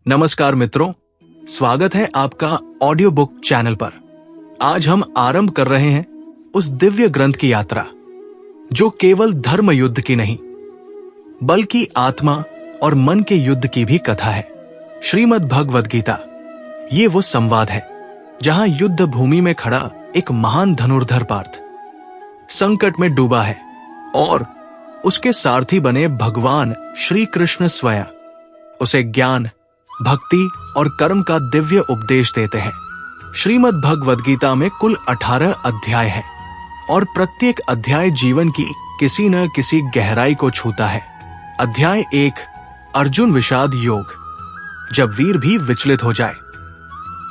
नमस्कार मित्रों, स्वागत है आपका ऑडियो बुक चैनल पर। आज हम आरंभ कर रहे हैं उस दिव्य ग्रंथ की यात्रा जो केवल धर्म युद्ध की नहीं बल्कि आत्मा और मन के युद्ध की भी कथा है। श्रीमद् भगवद गीता ये वो संवाद है जहां युद्ध भूमि में खड़ा एक महान धनुर्धर पार्थ संकट में डूबा है और उसके सारथी बने भगवान श्री कृष्ण स्वयं उसे ज्ञान, भक्ति और कर्म का दिव्य उपदेश देते हैं। श्रीमद् भगवद गीता में कुल 18 अध्याय हैं और प्रत्येक अध्याय जीवन की किसी न किसी गहराई को छूता है। अध्याय 1 अर्जुन विषाद योग, जब वीर भी विचलित हो जाए।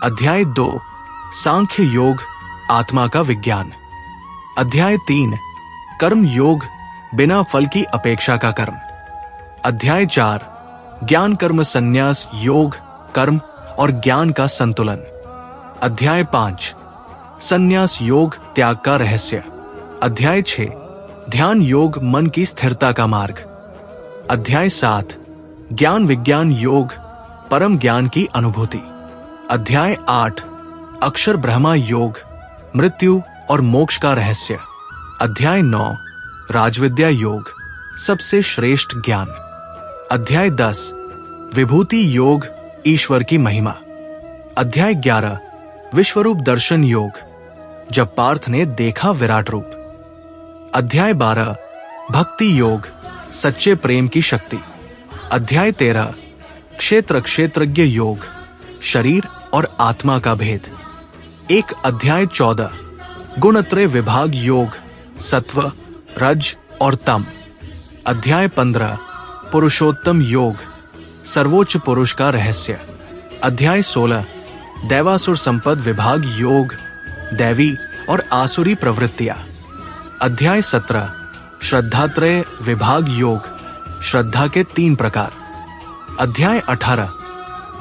अध्याय 2 सांख्य योग, आत्मा का विज्ञान। अध्याय 3 कर्म योग, बिना फल की अपेक्षा का कर्म। अध्याय 4 ज्ञान कर्म संन्यास योग, कर्म और ज्ञान का संतुलन। अध्याय 5 संन्यास योग, त्याग का रहस्य। अध्याय 6 ध्यान योग, मन की स्थिरता का मार्ग। अध्याय 7 ज्ञान विज्ञान योग, परम ज्ञान की अनुभूति। अध्याय 8 अक्षर ब्रह्मा योग, मृत्यु और मोक्ष का रहस्य। अध्याय 9 राजविद्या योग, सबसे श्रेष्ठ ज्ञान। अध्याय 10 विभूति योग, ईश्वर की महिमा। अध्याय 11 विश्वरूप दर्शन योग, जब पार्थ ने देखा विराट रूप। अध्याय 12 भक्ति योग, सच्चे प्रेम की शक्ति। अध्याय 13 क्षेत्र क्षेत्रज्ञ योग, शरीर और आत्मा का भेद। एक अध्याय 14 गुणत्रय विभाग योग, सत्व, रज और तम। अध्याय 15 पुरुषोत्तम योग, सर्वोच्च पुरुष का रहस्य। अध्याय 16 दैवासुर संपद विभाग योग, दैवी और आसुरी प्रवृत्तियां। अध्याय 17 श्रद्धात्रय विभाग योग, श्रद्धा के 3 प्रकार। अध्याय 18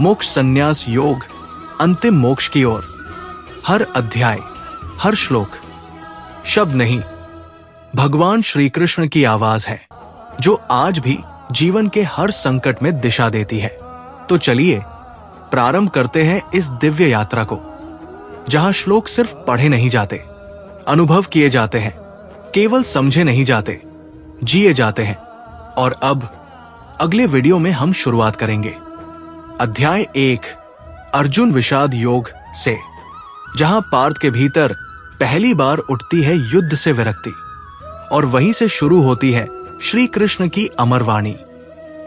मोक्ष संन्यास योग, अंतिम मोक्ष की ओर। हर अध्याय, हर श्लोक शब्द नहीं, भगवान श्री कृष्ण की आवाज है जो आज भी जीवन के हर संकट में दिशा देती है। तो चलिए प्रारंभ करते हैं इस दिव्य यात्रा को, जहां श्लोक सिर्फ पढ़े नहीं जाते, अनुभव किए जाते हैं, केवल समझे नहीं जाते, जिए जाते हैं। और अब अगले वीडियो में हम शुरुआत करेंगे अध्याय 1 अर्जुन विषाद योग से, जहां पार्थ के भीतर पहली बार उठती है युद्ध से विरक्ति और वहीं से शुरू होती है श्री कृष्ण की अमर वाणी।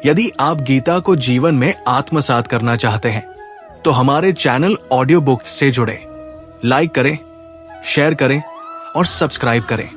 यदि आप गीता को जीवन में आत्मसात करना चाहते हैं तो हमारे चैनल ऑडियो बुक से जुड़े, लाइक करें, शेयर करें और सब्सक्राइब करें।